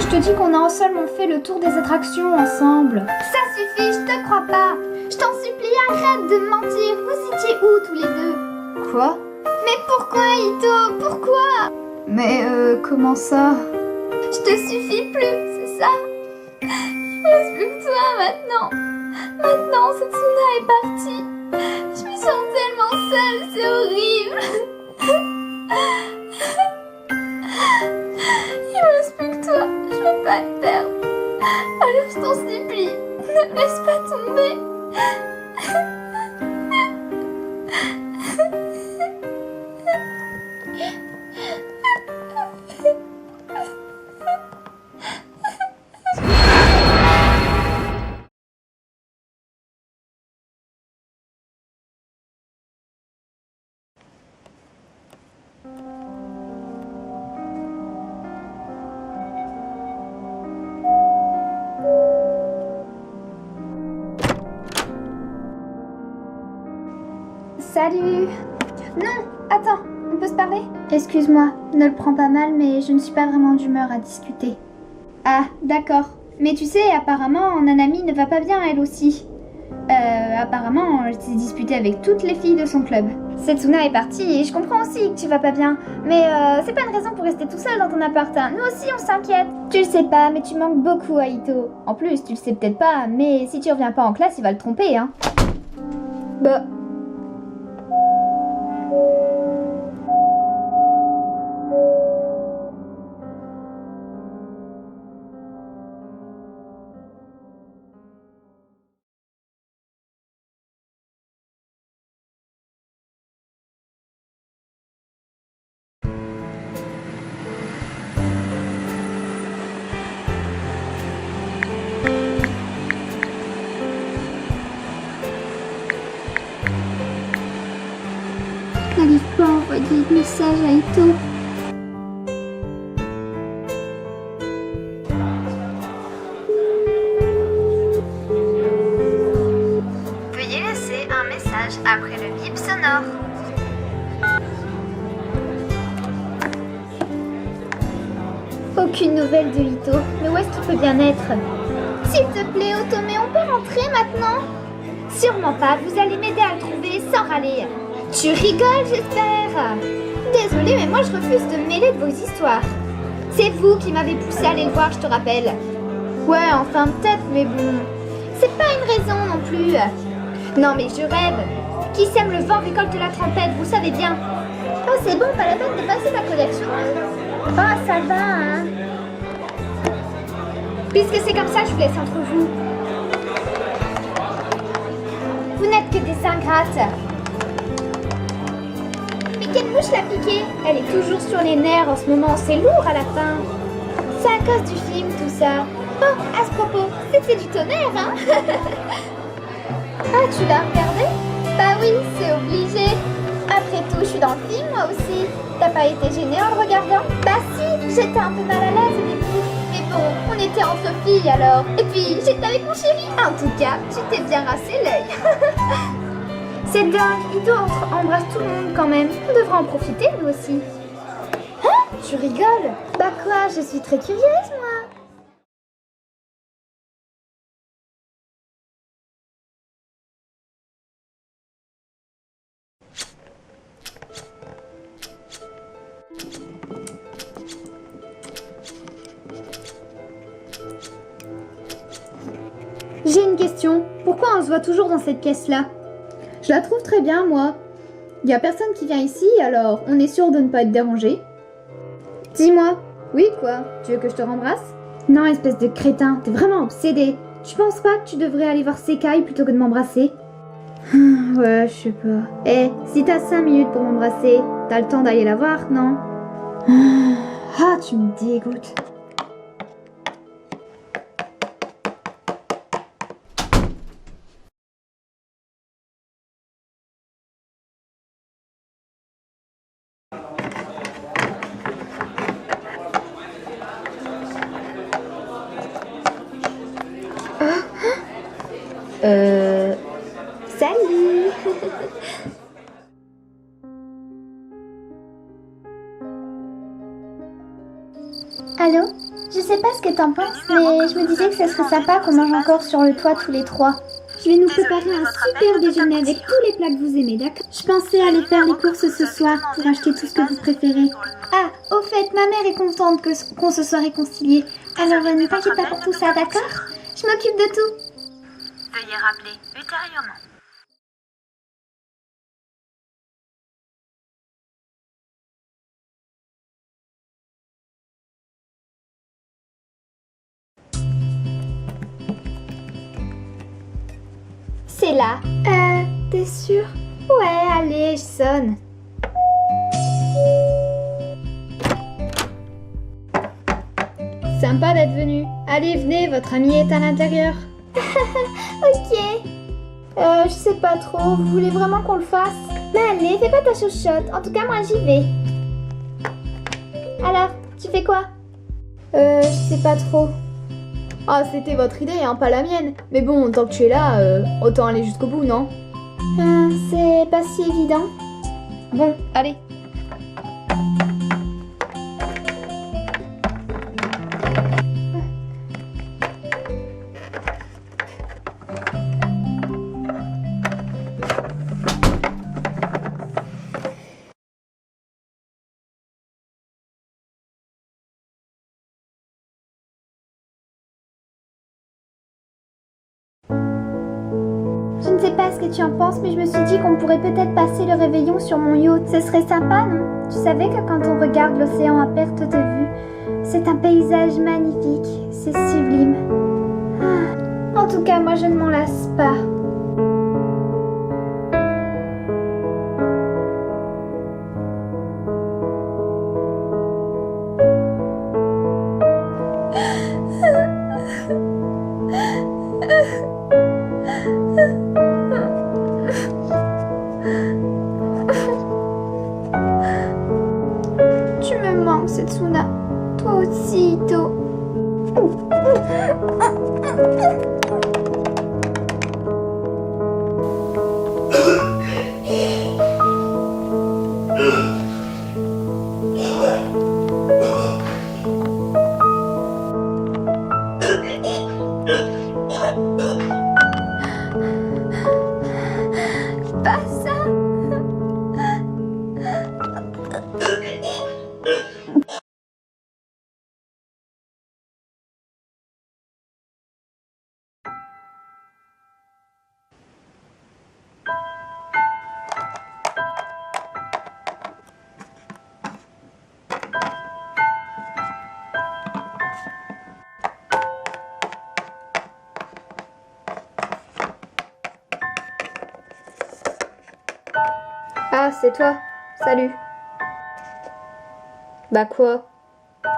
Je te dis qu'on a seulement fait le tour des attractions ensemble. Ça suffit, je te crois pas. Je t'en supplie, arrête de me mentir. Vous étiez où tous les deux? Quoi? Mais pourquoi, Ito? Pourquoi? Mais comment ça? Je te suffis plus, c'est ça? Il me reste plus que toi maintenant. Maintenant, Setsuna est partie. Je me sens tellement seule, c'est horrible. Il me reste plus que toi, je veux pas te perdre. Alors je t'en supplie, ne me laisse pas tomber. Salut! Non, attends, on peut se parler? Excuse-moi, ne le prends pas mal, mais je ne suis pas vraiment d'humeur à discuter. Ah, d'accord. Mais tu sais, apparemment, Nanami ne va pas bien elle aussi. Apparemment, elle s'est disputée avec toutes les filles de son club. Setsuna est partie et je comprends aussi que tu vas pas bien. Mais c'est pas une raison pour rester tout seul dans ton appart. Hein. Nous aussi, on s'inquiète. Tu le sais pas, mais tu manques beaucoup à Ito. En plus, tu le sais peut-être pas, mais si tu reviens pas en classe, il va le tromper, hein. Bah... Je n'arrive pas à envoyer de message à Ito. Veuillez laisser un message après le bip sonore. Aucune nouvelle de Ito. Mais où est-ce qu'il peut bien être? S'il te plaît, Otome, on peut rentrer maintenant? Sûrement pas, vous allez m'aider à le trouver sans râler. Tu rigoles, j'espère? Désolée, mais moi je refuse de me mêler de vos histoires. C'est vous qui m'avez poussé à aller le voir, je te rappelle. Ouais, enfin peut-être, mais bon... C'est pas une raison non plus. Non mais je rêve. Qui sème le vent récolte la tempête, vous savez bien. Oh c'est bon, pas la peine de passer ma collection. Oh ça va, hein. Puisque c'est comme ça, je vous laisse entre vous. Vous n'êtes que des ingrates. Mais quelle mouche l'a piqué? Elle est toujours sur les nerfs en ce moment, c'est lourd à la fin. C'est à cause du film tout ça. Oh, à ce propos, c'était du tonnerre, hein. Ah, tu l'as regardé? Bah oui, c'est obligé. Après tout, je suis dans le film, moi aussi. T'as pas été gênée en le regardant? Bah si, j'étais un peu mal à l'aise au début. Mais bon, on était entre filles alors. Et puis, j'étais avec mon chéri. En tout cas, tu t'es bien rassé l'œil. C'est dingue, Ito embrasse tout le monde quand même. On devrait en profiter, nous aussi. Hein? Tu rigoles? Bah quoi, je suis très curieuse, moi. J'ai une question. Pourquoi on se voit toujours dans cette pièce-là? Je la trouve très bien, moi. Y a personne qui vient ici, alors on est sûr de ne pas être dérangé. Dis-moi. Oui, quoi? Tu veux que je te rembrasse? Non, espèce de crétin, t'es vraiment obsédé. Tu penses pas que tu devrais aller voir Sekai plutôt que de m'embrasser? Ouais, je sais pas. Eh, si t'as 5 minutes pour m'embrasser, t'as le temps d'aller la voir, non? Ah, tu me dégoûtes. Salut. Allô? Je sais pas ce que t'en penses, mais je me disais que ça serait sympa qu'on mange encore sur le toit tous les trois. Je vais nous préparer un super déjeuner avec tous les plats que vous aimez, d'accord? Je pensais aller faire les courses ce soir pour acheter tout ce que vous préférez. Ah, au fait, ma mère est contente qu'on se soit réconciliés. Alors ne t'inquiète pas pour tout ça, d'accord? Je m'occupe de tout. Veuillez rappeler ultérieurement. C'est là. T'es sûre? Ouais, allez, je sonne. Sympa d'être venu. Allez, venez, votre ami est à l'intérieur. Ok. Je sais pas trop, vous voulez vraiment qu'on le fasse? Mais allez, fais pas ta chouchotte. En tout cas, moi, j'y vais. Alors, tu fais quoi? Je sais pas trop. Ah, c'était votre idée, hein, pas la mienne. Mais bon, tant que tu es là, autant aller jusqu'au bout, non? C'est pas si évident. Bon, allez. Je ne sais pas ce que tu en penses, mais je me suis dit qu'on pourrait peut-être passer le réveillon sur mon yacht. Ce serait sympa, non? Tu savais que quand on regarde l'océan à perte de vue, c'est un paysage magnifique, c'est sublime. Ah, en tout cas, moi je ne m'en lasse pas. Tu me manques, Setsuna. Toi aussi, Ito. Pas ça. Ah, c'est toi. Salut. Bah quoi?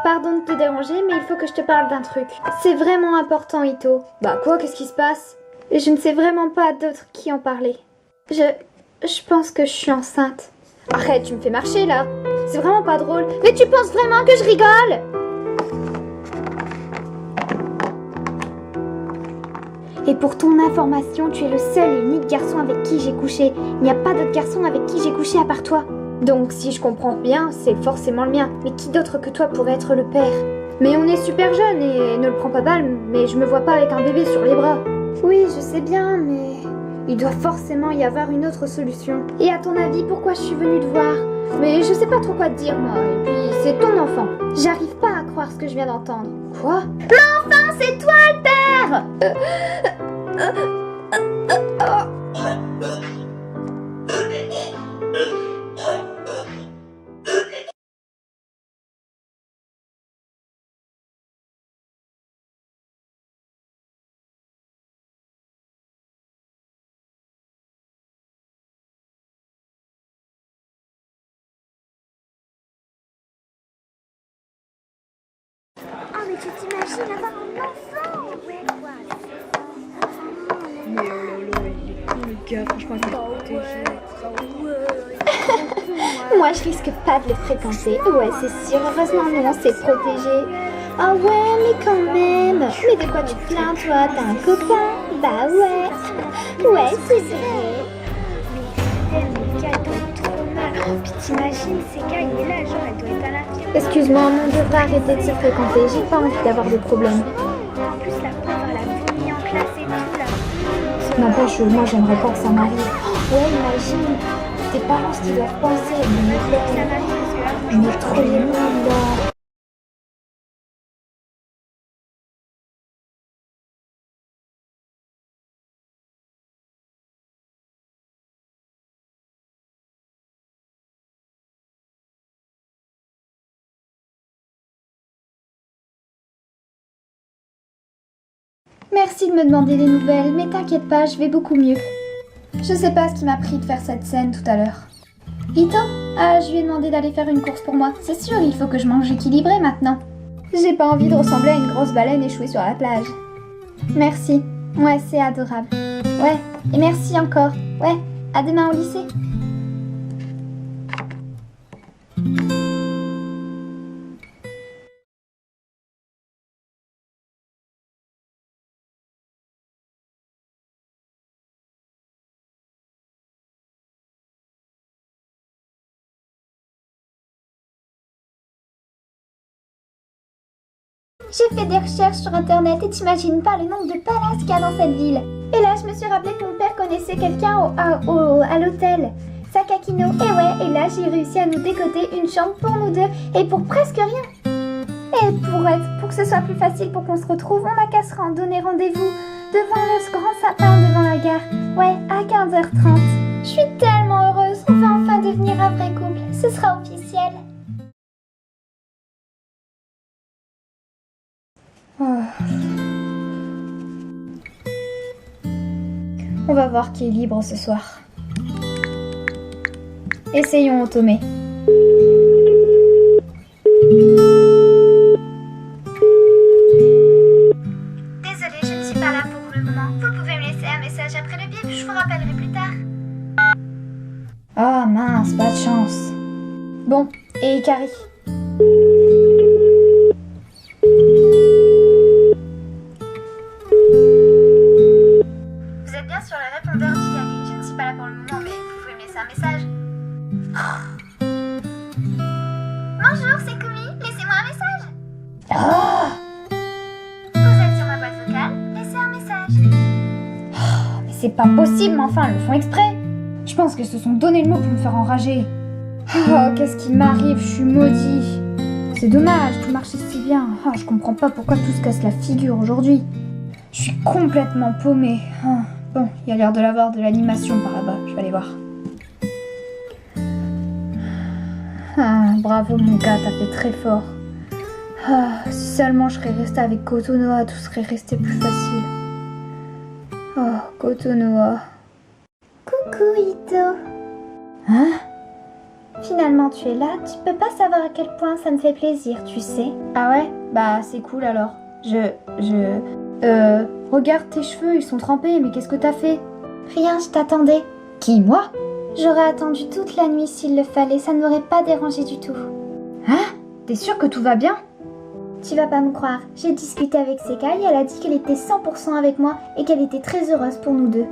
Pardon de te déranger, mais il faut que je te parle d'un truc. C'est vraiment important, Ito. Bah quoi? Qu'est-ce qui se passe? Et je ne sais vraiment pas d'autre qui en parler. Je pense que je suis enceinte. Arrête, tu me fais marcher là. C'est vraiment pas drôle. Mais tu penses vraiment que je rigole? Et pour ton information, tu es le seul et unique garçon avec qui j'ai couché. Il n'y a pas d'autre garçon avec qui j'ai couché à part toi. Donc si je comprends bien, c'est forcément le mien. Mais qui d'autre que toi pourrait être le père? Mais on est super jeunes et ne le prends pas mal, mais je me vois pas avec un bébé sur les bras. Oui, je sais bien, mais il doit forcément y avoir une autre solution. Et à ton avis, pourquoi je suis venue te voir? Mais je sais pas trop quoi te dire moi, et puis c'est ton enfant. J'arrive pas à croire ce que je viens d'entendre. Quoi? Mais enfin, c'est toi le père! Oh, mais tu t'imagines avoir un enfant? Ouais, quoi. Mais oh là là, il est con le gars, franchement il faut protéger. Moi, je risque pas de les fréquenter. Ouais, c'est sûr. Heureusement, nous, on s'est protégés. Ah ouais, mais quand même. Mais de quoi tu te plains, toi? T'as un copain? Bah ouais. Ouais, c'est vrai. Mais le gars, il doit être trop mal. Oh, puis t'imagines, ces gars, il est là, genre, elle doit être à l'infirmerie. Excuse-moi, mais on devrait arrêter de se fréquenter. J'ai pas envie d'avoir de problèmes. En plus, la pauvre, elle a fini en classe et tout là. N'empêche, moi j'aimerais pas que ça m'arrive. Ouais, imagine, tes parents ce qu'ils doivent penser. Ça m'arrive parce que là, On est trop les mondes là. Merci de me demander des nouvelles, mais t'inquiète pas, je vais beaucoup mieux. Je sais pas ce qui m'a pris de faire cette scène tout à l'heure. Ito, je lui ai demandé d'aller faire une course pour moi. C'est sûr, il faut que je mange équilibré maintenant. J'ai pas envie de ressembler à une grosse baleine échouée sur la plage. Merci. Ouais, c'est adorable. Ouais, et merci encore. Ouais, à demain au lycée. J'ai fait des recherches sur internet et t'imagines pas le nombre de palaces qu'il y a dans cette ville. Et là, je me suis rappelé que mon père connaissait quelqu'un à l'hôtel. Sakakino. Et ouais, et là, j'ai réussi à nous décoter une chambre pour nous deux et pour presque rien. Et pour que ce soit plus facile pour qu'on se retrouve, on n'a qu'à se donner rendez-vous devant le grand sapin devant la gare. Ouais, à 15h30. Je suis tellement heureuse. On va enfin devenir un vrai couple. Ce sera officiel. On va voir qui est libre ce soir. Essayons Otomé. Désolée, je ne suis pas là pour le moment. Vous pouvez me laisser un message après le bip, je vous rappellerai plus tard. Ah mince, pas de chance. Bon, et Ikari? Vous êtes bien sur le répondeur d'Ikari. Je ne suis pas là pour le moment, mais vous pouvez me laisser un message. Bonjour, c'est Kumi. Laissez-moi un message. Vous êtes sur ma boîte vocale. Laissez un message. Mais c'est pas possible, mais enfin, ils le font exprès. Je pense qu'elles se sont donné le mot pour me faire enrager. Oh, qu'est-ce qui m'arrive? Je suis maudit. C'est dommage, tout marchait si bien. Oh, je comprends pas pourquoi tout se casse la figure aujourd'hui. Je suis complètement paumée. Oh, bon, il y a l'air de l'avoir de l'animation par là-bas. Je vais aller voir. Ah, bravo mon gars, t'as fait très fort. Ah, si seulement je serais restée avec Kotonoha, tout serait resté plus facile. Oh, Kotonoha. Coucou Ito. Hein? Finalement, tu es là. Tu peux pas savoir à quel point ça me fait plaisir, tu sais. Ah ouais? Bah c'est cool alors. Regarde tes cheveux, ils sont trempés, mais qu'est-ce que t'as fait? Rien, je t'attendais. Qui, moi? J'aurais attendu toute la nuit s'il le fallait, ça ne m'aurait pas dérangé du tout. Hein? T'es sûre que tout va bien? Tu vas pas me croire, j'ai discuté avec Sekai et elle a dit qu'elle était 100% avec moi et qu'elle était très heureuse pour nous deux.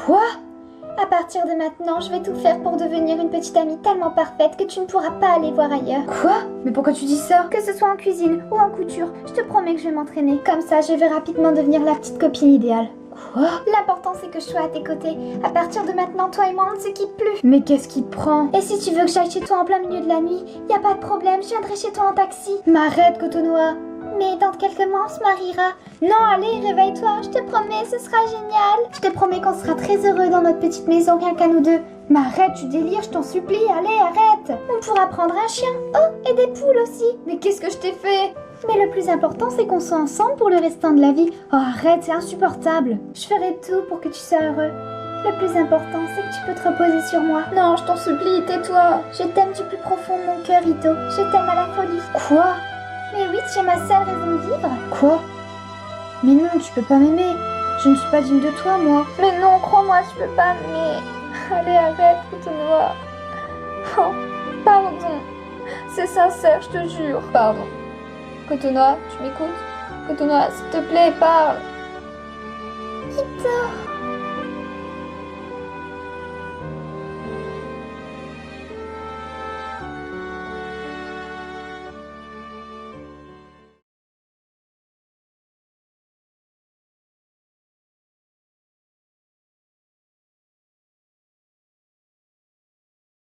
Quoi? À partir de maintenant, je vais tout faire pour devenir une petite amie tellement parfaite que tu ne pourras pas aller voir ailleurs. Quoi? Mais pourquoi tu dis ça? Que ce soit en cuisine ou en couture, je te promets que je vais m'entraîner. Comme ça, je vais rapidement devenir la petite copine idéale. Quoi? L'important c'est que je sois à tes côtés. À partir de maintenant, toi et moi, on ne se quitte plus. Mais qu'est-ce qui te prend? Et si tu veux que j'aille chez toi en plein milieu de la nuit, y a pas de problème, je viendrai chez toi en taxi. M'arrête, Kotonoha. Mais dans quelques mois, on se mariera. Non, allez, réveille-toi, je te promets, ce sera génial. Je te promets qu'on sera très heureux dans notre petite maison, rien qu'à nous deux. M'arrête, tu délires, je t'en supplie, allez, arrête. On pourra prendre un chien. Oh, et des poules aussi. Mais qu'est-ce que je t'ai fait? Mais le plus important, c'est qu'on soit ensemble pour le restant de la vie. Oh, arrête, c'est insupportable. Je ferai tout pour que tu sois heureux. Le plus important, c'est que tu peux te reposer sur moi. Non, je t'en supplie, tais-toi. Je t'aime du plus profond de mon cœur, Ito. Je t'aime à la folie. Quoi? Mais oui, tu es ma seule raison de vivre. Quoi? Mais non, tu peux pas m'aimer. Je ne suis pas digne de toi, moi. Mais non, crois-moi, tu peux pas m'aimer. Allez, arrête, Kotonoha. Oh, pardon. C'est sincère, je te jure. Pardon. Kotonoha, tu m'écoutes? Kotonoha, s'il te plaît, parle. Ito.